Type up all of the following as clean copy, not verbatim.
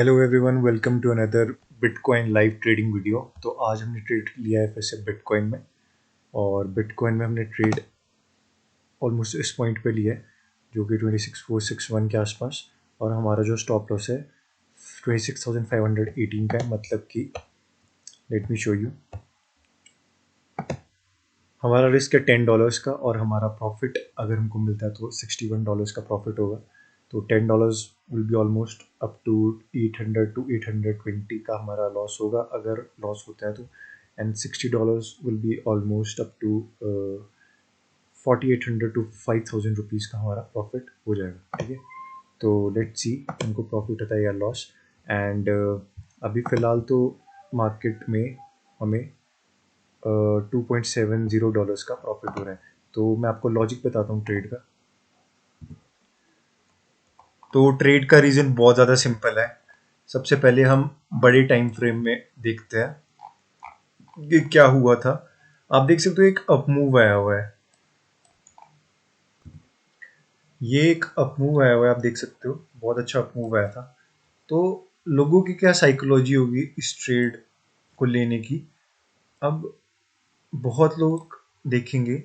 Hello everyone, welcome to another bitcoin live trading video. तो आज हमने ट्रेड लिया है फिर से बिटकॉइन में, और बिटकॉइन में हमने ट्रेड ऑलमोस्ट इस पॉइंट पे लिया है जो कि 26461 के आसपास, और हमारा जो स्टॉप लॉस है 26,518 का है। मतलब कि लेट मी शो यू, हमारा रिस्क है $10 का, और हमारा प्रॉफिट अगर हमको मिलता है तो $61 का प्रॉफिट होगा। तो $10 will be almost up to 800 to 820 का हमारा लॉस होगा अगर लॉस होता है तो, and $60 will be almost up to 4800 to 5000 rupees का हमारा प्रॉफिट हो जाएगा। ठीक है, तो लेट्स सी हमको प्रॉफिट होता है या लॉस। एंड अभी फ़िलहाल तो मार्केट में हमें $2.70 का प्रॉफिट हो रहा है। तो मैं आपको लॉजिक बताता हूँ ट्रेड का। तो ट्रेड का रीज़न बहुत ज़्यादा सिंपल है। सबसे पहले हम बड़े टाइम फ्रेम में देखते हैं कि क्या हुआ था। आप देख सकते हो एक अप मूव आया हुआ है, ये एक अप मूव आया हुआ है, आप देख सकते हो बहुत अच्छा अप मूव आया था। तो लोगों की क्या साइकोलॉजी होगी इस ट्रेड को लेने की। अब बहुत लोग देखेंगे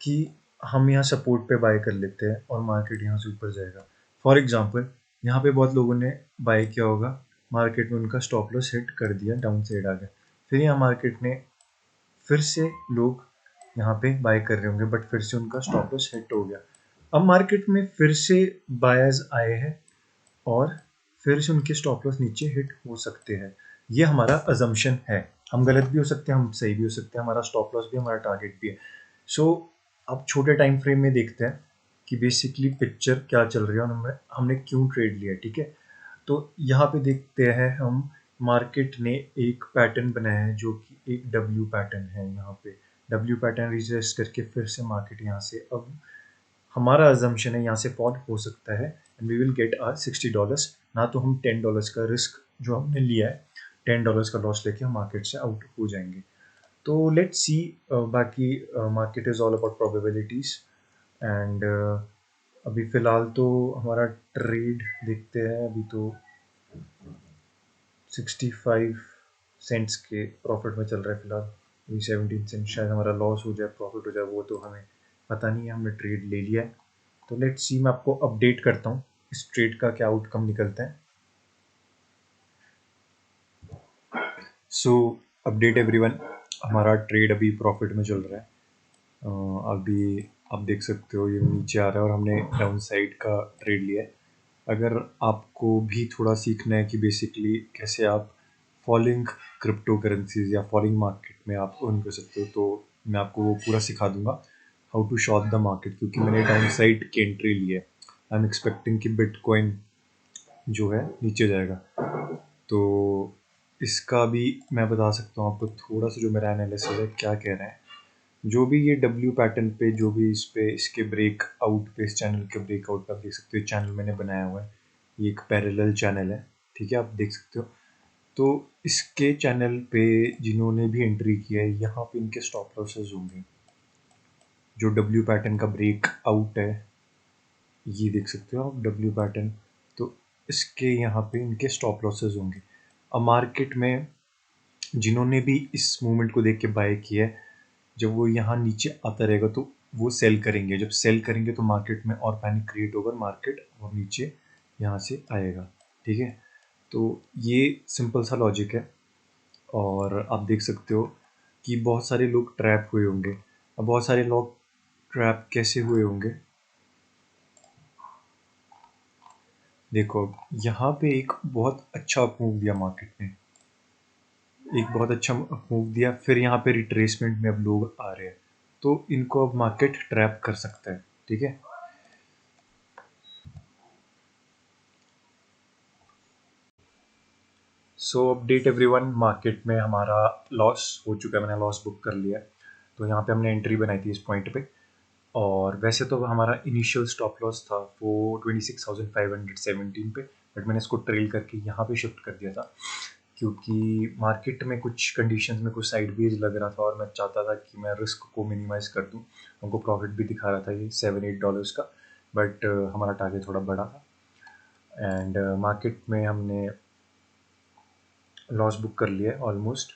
कि हम यहाँ सपोर्ट पे बाय कर लेते हैं और मार्केट यहाँ से ऊपर जाएगा। फॉर एग्जांपल यहाँ पे बहुत लोगों ने बाय किया होगा, मार्केट में उनका स्टॉप लॉस हिट कर दिया, डाउन साइड आ गया, फिर यहाँ मार्केट ने फिर से लोग यहाँ पे बाय कर रहे होंगे, बट फिर से उनका स्टॉप लॉस हिट हो गया। अब मार्केट में फिर से बायर्स आए हैं और फिर से उनके स्टॉप लॉस नीचे हिट हो सकते हैं। ये हमारा अजम्पशन है, हम गलत भी हो सकते हैं, हम सही भी हो सकते हैं, हमारा स्टॉप लॉस भी हमारा टारगेट भी है। सो अब छोटे टाइम फ्रेम में देखते हैं कि बेसिकली पिक्चर क्या चल रही है और हमने क्यों ट्रेड लिया। ठीक है, तो यहाँ पे देखते हैं हम, मार्केट ने एक पैटर्न बनाया है जो कि एक डब्ल्यू पैटर्न है। यहाँ पे डब्ल्यू पैटर्न रिजर्व करके फिर से मार्केट यहाँ से, अब हमारा अजम्पशन है यहाँ से फॉल हो सकता है and we will get our $60। ना तो हम $10 का रिस्क जो हमने लिया है, $10 का लॉस लेके हम मार्केट से आउट हो जाएंगे। तो लेट्स सी, बाकी market is all about probabilities. And अभी फ़िलहाल तो हमारा ट्रेड देखते हैं, अभी तो 65 सेंट्स के प्रॉफिट में चल रहा है फ़िलहाल। अभी 17 सेंट शायद हमारा लॉस हो जाए प्रॉफिट हो जाए, वो तो हमें पता नहीं है, हमने ट्रेड ले लिया है। तो लेट्स सी, मैं आपको अपडेट करता हूँ इस ट्रेड का क्या आउटकम निकलता है। सो अपडेट एवरीवन, हमारा ट्रेड अभी प्रॉफिट में चल रहा है। अभी आप देख सकते हो ये नीचे आ रहा है और हमने डाउन साइड का ट्रेड लिया है। अगर आपको भी थोड़ा सीखना है कि बेसिकली कैसे आप फॉलिंग क्रिप्टो करेंसीज या फॉलिंग मार्केट में आप अर्न कर सकते हो, तो मैं आपको वो पूरा सिखा दूंगा, how to short the market. क्योंकि मैंने डाउन साइड की एंट्री ली है, आई एम एक्सपेक्टिंग कि बिटकॉइन जो है नीचे जाएगा। तो इसका भी मैं बता सकता हूँ आपको थोड़ा सा, जो मेरा एनालिसिस है क्या कह रहा है। जो भी ये डब्ल्यू पैटर्न पे, जो भी इस पे इसके ब्रेक आउट पे, इस चैनल के ब्रेक आउट पे आप देख सकते हो, चैनल मैंने बनाया हुआ है, ये एक पैरेलल चैनल है। ठीक है, आप देख सकते हो। तो इसके चैनल पे जिन्होंने भी एंट्री किया है, यहाँ पे इनके स्टॉप लॉसेस होंगे। जो डब्ल्यू पैटर्न का ब्रेक आउट है, ये देख सकते हो आप डब्ल्यू पैटर्न, तो इसके यहाँ पे इनके स्टॉप लॉसेस होंगे। अब मार्केट में जिन्होंने भी इस मूवमेंट को देख के बाय किया है, जब वो यहाँ नीचे आता रहेगा तो वो सेल करेंगे, जब सेल करेंगे तो मार्केट में और पैनिक क्रिएट होगा, मार्केट और नीचे यहाँ से आएगा। ठीक है, तो ये सिंपल सा लॉजिक है। और आप देख सकते हो कि बहुत सारे लोग ट्रैप हुए होंगे। अब बहुत सारे लोग ट्रैप कैसे हुए होंगे, देखो यहाँ पे एक बहुत अच्छा मूव दिया मार्केट ने, एक बहुत अच्छा मूव दिया, फिर यहाँ पे रिट्रेसमेंट में अब लोग आ रहे हैं, तो इनको अब मार्केट ट्रैप कर सकता है। ठीक है, सो अपडेट एवरीवन, मार्केट में हमारा लॉस हो चुका है, मैंने लॉस बुक कर लिया है। तो यहाँ पे हमने एंट्री बनाई थी इस पॉइंट पे, और वैसे तो हमारा इनिशियल स्टॉप लॉस था वो 26,517 पे, बट मैंने इसको ट्रेल करके यहाँ पे शिफ्ट कर दिया था, क्योंकि मार्केट में कुछ कंडीशंस में कुछ साइड वेज लग रहा था और मैं चाहता था कि मैं रिस्क को मिनिमाइज कर दूँ। हमको प्रॉफिट भी दिखा रहा था ये $7-8 का, बट हमारा टारगेट थोड़ा बड़ा था। एंड मार्केट में हमने लॉस बुक कर लिया है ऑलमोस्ट।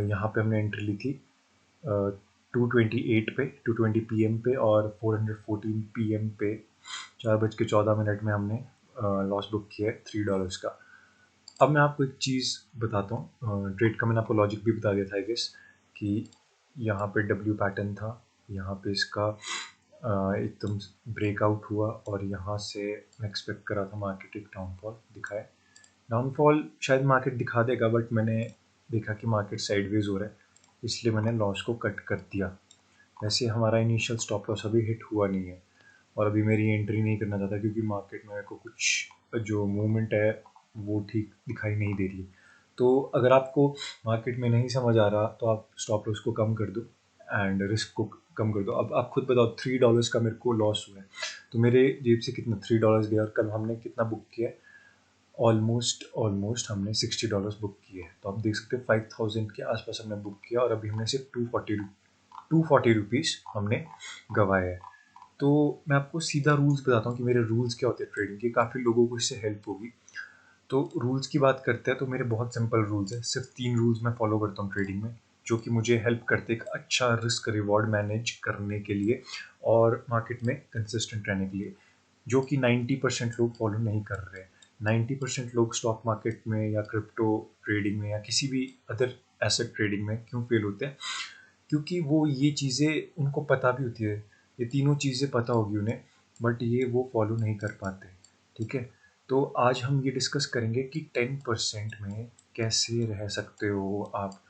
यहाँ पे हमने एंट्री ली थी 2:28 पे, 2:20 PM पे, और 4:14 PM पे 4:14 में हमने लॉस बुक किया है $3 का। अब मैं आपको एक चीज़ बताता हूँ, ट्रेड का मैंने आपको लॉजिक भी बता दिया था आई गेस, कि यहाँ पे डब्ल्यू पैटर्न था, यहाँ पे इसका एकदम ब्रेकआउट हुआ, और यहाँ से मैं एक्सपेक्ट कर रहा था मार्केट एक डाउनफॉल दिखाए। डाउनफॉल शायद मार्केट दिखा देगा, बट मैंने देखा कि मार्केट साइडवेज हो रहा है, इसलिए मैंने लॉस को कट कर दिया। वैसे हमारा इनिशियल स्टॉप लॉस अभी हिट हुआ नहीं है, और अभी मेरी एंट्री नहीं करना चाहता, क्योंकि मार्केट में मेरे को कुछ जो मूवमेंट है वो ठीक दिखाई नहीं दे रही है। तो अगर आपको मार्केट में नहीं समझ आ रहा तो आप स्टॉप लॉस को कम कर दो एंड रिस्क को कम कर दो। अब आप खुद बताओ, $3 का मेरे को लॉस हुआ है, तो मेरे जेब से कितना $3 गया, और कल हमने कितना बुक किया है? ऑलमोस्ट हमने $60 बुक किए हैं। तो आप देख सकते हो 5000 के आसपास हमने बुक किया, और अभी हमने सिर्फ 240 रुपीज़ हमने गंवाए हैं। तो मैं आपको सीधा रूल्स बताता हूँ कि मेरे रूल्स क्या होते हैं ट्रेडिंग के, काफ़ी लोगों को इससे हेल्प होगी। तो रूल्स की बात करते हैं तो मेरे बहुत सिंपल रूल्स हैं, सिर्फ 3 रूल्स मैं फॉलो करता हूँ ट्रेडिंग में, जो कि मुझे हेल्प करते हैं एक अच्छा रिस्क रिवॉर्ड मैनेज करने के लिए और मार्केट में कंसिस्टेंट रहने के लिए, जो कि 90% लोग फॉलो नहीं कर रहे हैं। 90% लोग स्टॉक मार्केट में या क्रिप्टो ट्रेडिंग में या किसी भी अदर एसेट ट्रेडिंग में क्यों फेल होते हैं? क्योंकि वो ये चीज़ें उनको पता भी होती है, ये तीनों चीज़ें पता होगी उन्हें, बट ये वो फॉलो नहीं कर पाते। ठीक है, तो आज हम ये डिस्कस करेंगे कि 10% में कैसे रह सकते हो आप।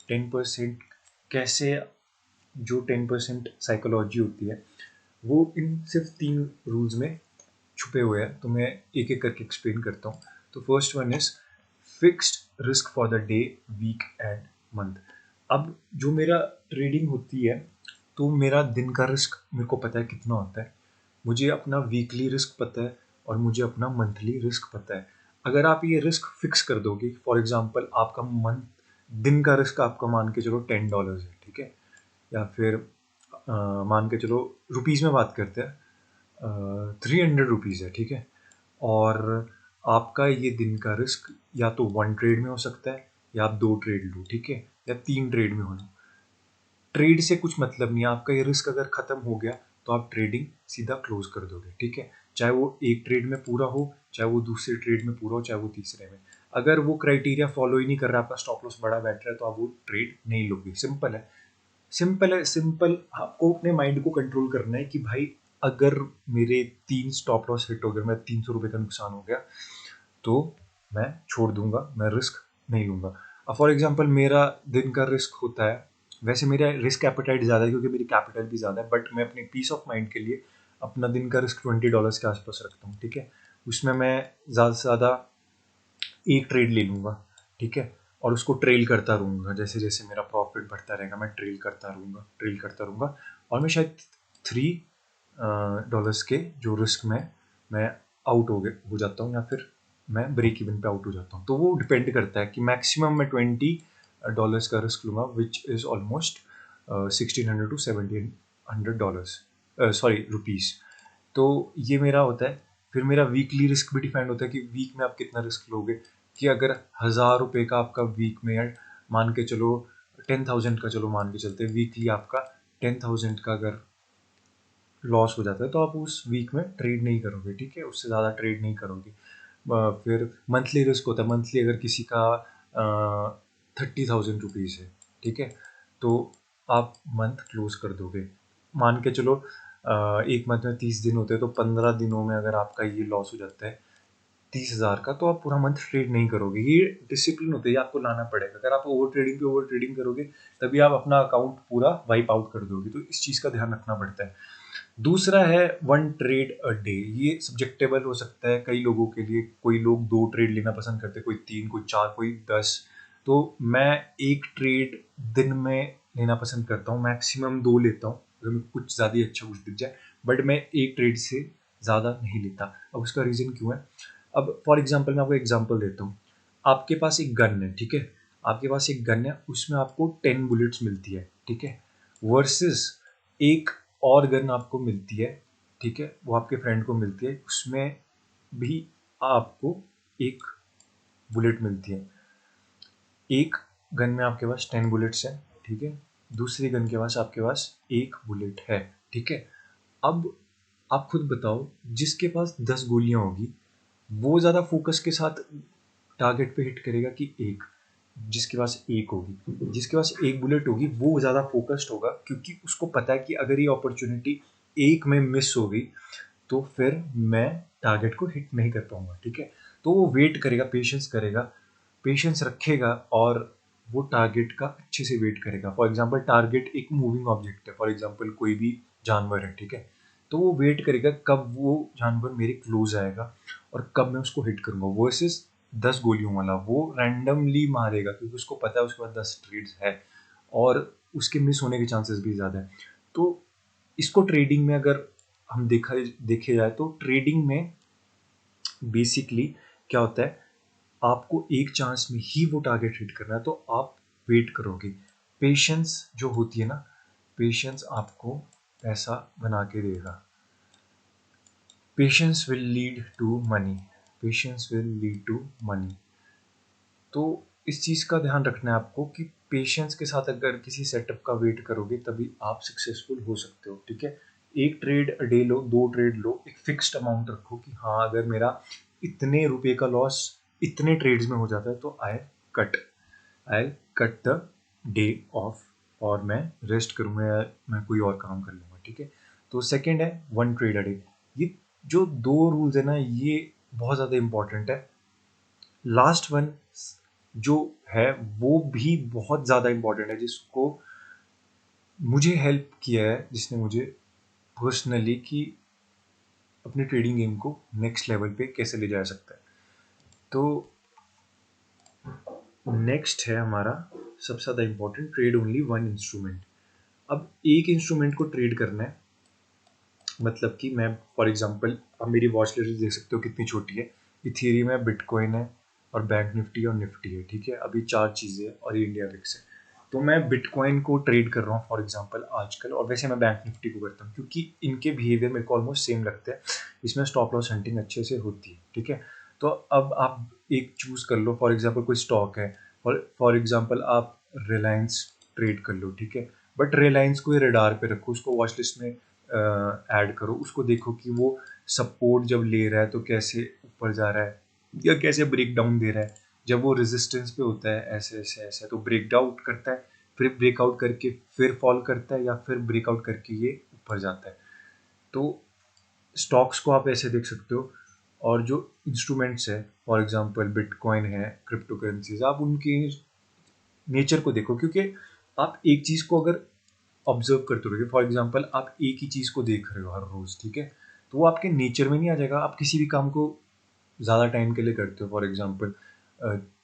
10% कैसे, जो 10% साइकोलॉजी होती है वो इन सिर्फ 3 रूल्स में छुपे हुए हैं। तो मैं एक एक करके एक्सप्लेन करता हूँ। तो first one is fixed risk for the day, week and month. अब जो मेरा ट्रेडिंग होती है, तो मेरा दिन का रिस्क मेरे को पता है कितना होता है, मुझे अपना वीकली रिस्क पता है, और मुझे अपना मंथली रिस्क पता है। अगर आप ये रिस्क फिक्स कर दोगे, फॉर एग्जांपल आपका मंथ दिन का रिस्क आपका मान के चलो $10 है, ठीक है, या फिर मान के चलो रुपीज़ में बात करते हैं, 300 रुपीज़ है, ठीक है, और आपका ये दिन का रिस्क या तो 1 ट्रेड में हो सकता है, या आप 2 ट्रेड लो, ठीक है, या 3 ट्रेड में हो लो। ट्रेड से कुछ मतलब नहीं है, आपका ये रिस्क अगर ख़त्म हो गया तो आप ट्रेडिंग सीधा क्लोज कर दोगे, ठीक है, चाहे वो एक ट्रेड में पूरा हो, चाहे वो दूसरे ट्रेड में पूरा हो, चाहे वो तीसरे में। अगर वो क्राइटेरिया फॉलो ही नहीं कर रहा, आपका स्टॉप लॉस बड़ा बैठ रहा है, तो आप वो ट्रेड नहीं लोगे। सिंपल है, सिंपल। आपको अपने माइंड को कंट्रोल करना है कि भाई अगर मेरे 3 स्टॉप लॉस हिट हो गए, मैं $300 का नुकसान हो गया, तो मैं छोड़ दूंगा, मैं रिस्क नहीं लूंगा। अब फॉर एग्जांपल मेरा दिन का रिस्क होता है, वैसे मेरा रिस्क एपेटाइट ज़्यादा है क्योंकि मेरी कैपिटल भी ज़्यादा है, बट मैं अपनी पीस ऑफ माइंड के लिए अपना दिन का रिस्क $20 के आसपास रखता हूँ, ठीक है। उसमें मैं ज़्यादा से ज़्यादा एक ट्रेड ले लूँगा, ठीक है, और उसको ट्रेल करता रहूँगा, जैसे जैसे मेरा प्रॉफिट बढ़ता रहेगा मैं ट्रेल करता रहूँगा, और मैं शायद $3 के जो रिस्क में मैं आउट हो जाता हूँ, या फिर मैं ब्रेक इवन पे आउट हो जाता हूँ। तो वो डिपेंड करता है कि मैक्सिमम मैं $20 का रिस्क लूँगा, which is almost 1600 to 1700 dollars, sorry rupees. तो ये मेरा होता है। फिर मेरा वीकली रिस्क भी डिफाइंड होता है कि वीक में आप कितना रिस्क लोगे, कि अगर $1000 का आपका वीक में, या मान के चलो 10,000 का, चलो मान के चलते हैं वीकली आपका 10,000 का अगर लॉस हो जाता है, तो आप उस वीक में ट्रेड नहीं करोगे, ठीक है, उससे ज़्यादा ट्रेड नहीं करोगे। फिर मंथली रिस्क होता है, मंथली अगर किसी का 30,000 रुपीज़ है, ठीक है, तो आप मंथ क्लोज कर दोगे। मान के चलो एक मंथ में 30 दिन होते हैं, तो 15 दिनों में अगर आपका ये लॉस हो जाता है 30,000 का, तो आप पूरा मंथ ट्रेड नहीं करोगे। ये डिसिप्लिन होता है, ये आपको लाना पड़ेगा। अगर आप ओवर ट्रेडिंग करोगे, तभी आप अपना अकाउंट पूरा वाइप आउट कर दोगे। तो इस चीज़ का ध्यान रखना पड़ता है। दूसरा है 1 ट्रेड अ डे। ये सब्जेक्टेबल हो सकता है कई लोगों के लिए, कोई लोग 2 ट्रेड लेना पसंद करते हैं, कोई 3, कोई 4, कोई 10। तो मैं एक ट्रेड दिन में लेना पसंद करता हूँ, मैक्सिमम 2 लेता हूँ अगर मेरे को कुछ ज़्यादा ही अच्छा कुछ दिख जाए, बट मैं एक ट्रेड से ज़्यादा नहीं लेता। अब उसका रीज़न क्यों है? अब फॉर एग्जाम्पल मैं आपको एग्जाम्पल देता हूँ। आपके पास एक गन है, ठीक है, आपके पास एक गन है, उसमें आपको 10 बुलेट्स मिलती है, ठीक है, वर्सेस एक और गन आपको मिलती है, ठीक है, वो आपके फ्रेंड को मिलती है, उसमें भी आपको एक बुलेट मिलती है। एक गन में आपके पास 10 बुलेट्स हैं, ठीक है। दूसरी गन के पास आपके पास एक बुलेट है, ठीक है। अब आप खुद बताओ, जिसके पास 10 गोलियां होगी वो ज़्यादा फोकस के साथ टारगेट पे हिट करेगा कि एक जिसके पास एक होगी, जिसके पास एक बुलेट होगी वो ज़्यादा फोकस्ड होगा, क्योंकि उसको पता है कि अगर ये अपॉर्चुनिटी एक में मिस हो गई तो फिर मैं टारगेट को हिट नहीं कर पाऊंगा, ठीक है। तो वो वेट करेगा, पेशेंस करेगा, पेशेंस रखेगा और वो टारगेट का अच्छे से वेट करेगा। फॉर एग्जांपल टारगेट एक मूविंग ऑब्जेक्ट है, फॉर एग्जांपल कोई भी जानवर है, ठीक है। तो वो वेट करेगा कब वो जानवर मेरे क्लोज आएगा और कब मैं उसको हिट करूंगा। वर्सेस 10 गोलियों वाला वो रैंडमली मारेगा, क्योंकि उसको पता है उसके पास 10 ट्रेड्स है और उसके मिस होने के चांसेस भी ज़्यादा है। तो इसको ट्रेडिंग में अगर हम देखे जाए तो ट्रेडिंग में बेसिकली क्या होता है, आपको एक चांस में ही वो टारगेट हिट करना है, तो आप वेट करोगे। पेशेंस जो होती है ना, पेशेंस आपको पैसा बना के देगा। Patience will lead to money, patience will lead to money. तो इस चीज़ का ध्यान रखना है आपको कि पेशेंस के साथ अगर किसी सेटअप का वेट करोगे तभी आप सक्सेसफुल हो सकते हो, ठीक है। एक ट्रेड डे लो, दो ट्रेड लो, एक फिक्स्ड अमाउंट रखो कि हाँ अगर मेरा इतने रुपए का लॉस इतने ट्रेड्स में हो जाता है तो cut I cut the day of और मैं रेस्ट करूँगा या मैं कोई और काम कर लूँगा, ठीक है। तो सेकेंड है वन ट्रेड अ डे। ये जो दो रूल्स है ना, ये बहुत ज़्यादा इंपॉर्टेंट है। लास्ट वन जो है वो भी बहुत ज़्यादा इंपॉर्टेंट है, जिसको मुझे हेल्प किया है, जिसने मुझे पर्सनली कि अपने ट्रेडिंग गेम को नेक्स्ट लेवल पे कैसे ले जा सकता है। तो नेक्स्ट है हमारा सबसे ज़्यादा important, trade only one instrument. अब एक इंस्ट्रूमेंट को ट्रेड करना है, मतलब कि मैं फॉर एग्जांपल आप मेरी वॉच लिस्ट देख सकते हो कितनी छोटी है। इथेरियम है, बिटकॉइन है और बैंक निफ्टी और निफ्टी है, ठीक है। अभी 4 चीज़ें हैं और ये इंडिया विक्स है। तो मैं बिटकॉइन को ट्रेड कर रहा हूँ फॉर एग्जांपल आजकल, और वैसे मैं बैंक निफ्टी को करता हूँ क्योंकि इनके बिहेवियर मेरे को ऑलमोस्ट सेम लगते हैं। इसमें स्टॉप लॉस हंटिंग अच्छे से होती है, ठीक है। तो अब आप एक चूज़ कर लो, फॉर एग्जाम्पल कोई स्टॉक है, फॉर एग्जाम्पल आप रिलायंस ट्रेड कर लो, ठीक है। बट रिलायंस को रडार पे रखो, उसको वॉच लिस्ट में ऐड करो, उसको देखो कि वो सपोर्ट जब ले रहा है तो कैसे ऊपर जा रहा है या कैसे ब्रेक डाउन दे रहा है। जब वो रेजिस्टेंस पे होता है ऐसे ऐसे ऐसे तो ब्रेकआउट करता है, फिर ब्रेकआउट करके फिर फॉल करता है या फिर ब्रेकआउट करके ये ऊपर जाता है। तो स्टॉक्स को आप ऐसे देख सकते हो। और जो इंस्ट्रूमेंट्स है, फॉर एग्जांपल बिटकॉइन है, क्रिप्टो करेंसीज, आप उनकी नेचर को देखो, क्योंकि आप एक चीज़ को अगर ऑब्जर्व करते रहोगे, फॉर एग्जांपल आप एक ही चीज़ को देख रहे हो हर रोज़, ठीक है, तो वो आपके नेचर में नहीं आ जाएगा। आप किसी भी काम को ज़्यादा टाइम के लिए करते हो, फॉर एग्जांपल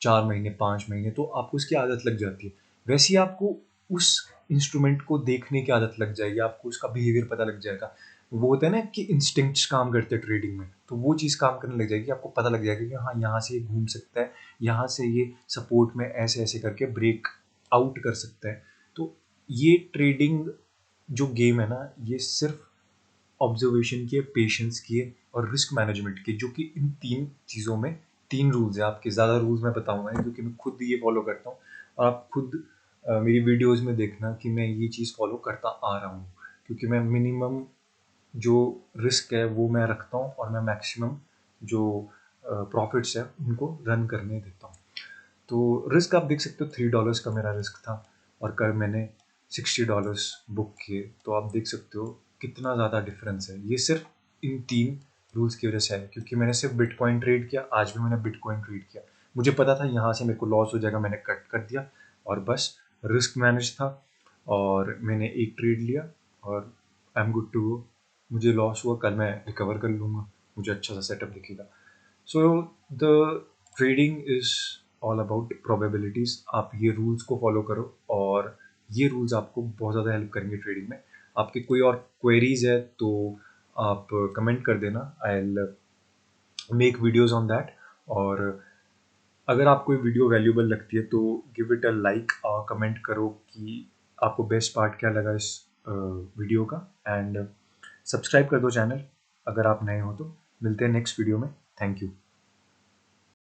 4 महीने 5 महीने, तो आपको उसकी आदत लग जाती है। वैसे ही आपको उस इंस्ट्रूमेंट को देखने की आदत लग जाएगी, आपको उसका बिहेवियर पता लग जाएगा। वो होता है ना कि इंस्टिंक्ट्स काम करते हैं ट्रेडिंग में, तो वो चीज़ काम करने लग जाएगी, आपको पता लग जाएगा कि हाँ यहाँ से ये घूम सकता है, यहाँ से ये सपोर्ट में ऐसे ऐसे करके ब्रेक आउट कर सकता है। तो ये ट्रेडिंग जो गेम है ना, ये सिर्फ ऑब्जर्वेशन की है, पेशेंस की है और रिस्क मैनेजमेंट की, जो कि इन 3 चीज़ों में 3 रूल्स हैं। आपके ज़्यादा रूल्स मैं बताऊंगा नहीं, क्योंकि मैं खुद ये फॉलो करता हूँ और आप खुद मेरी वीडियोस में देखना कि मैं ये चीज़ फॉलो करता आ रहा हूँ, क्योंकि मैं मिनिमम जो रिस्क है वो मैं रखता हूँ और मैं मैक्सिमम जो प्रॉफिट्स है उनको रन करने देता हूँ। तो रिस्क आप देख सकते हो, $3 का मेरा रिस्क था और कल मैंने $60 बुक किए, तो आप देख सकते हो कितना ज़्यादा डिफरेंस है। ये सिर्फ इन 3 रूल्स की वजह से है, क्योंकि मैंने सिर्फ बिटकॉइन ट्रेड किया, आज भी मैंने बिटकॉइन ट्रेड किया। मुझे पता था यहाँ से मेरे को लॉस हो जाएगा, मैंने कट कर दिया और बस रिस्क मैनेज था और मैंने एक ट्रेड लिया और I am good to go. मुझे लॉस हुआ, कल मैं रिकवर कर लूँगा, मुझे अच्छा सा सेटअप दिखेगा। So the trading is all about probabilities. आप ये रूल्स को फॉलो करो और ये रूल्स आपको बहुत ज़्यादा हेल्प करेंगे ट्रेडिंग में। आपकी कोई और क्वेरीज है तो आप कमेंट कर देना, I will make videos on that. और अगर आपको ये वीडियो वैल्यूबल लगती है तो गिव इट अ लाइक और कमेंट करो कि आपको बेस्ट पार्ट क्या लगा इस वीडियो का, एंड सब्सक्राइब कर दो चैनल अगर आप नए हो तो। मिलते हैं नेक्स्ट वीडियो में। Thank you.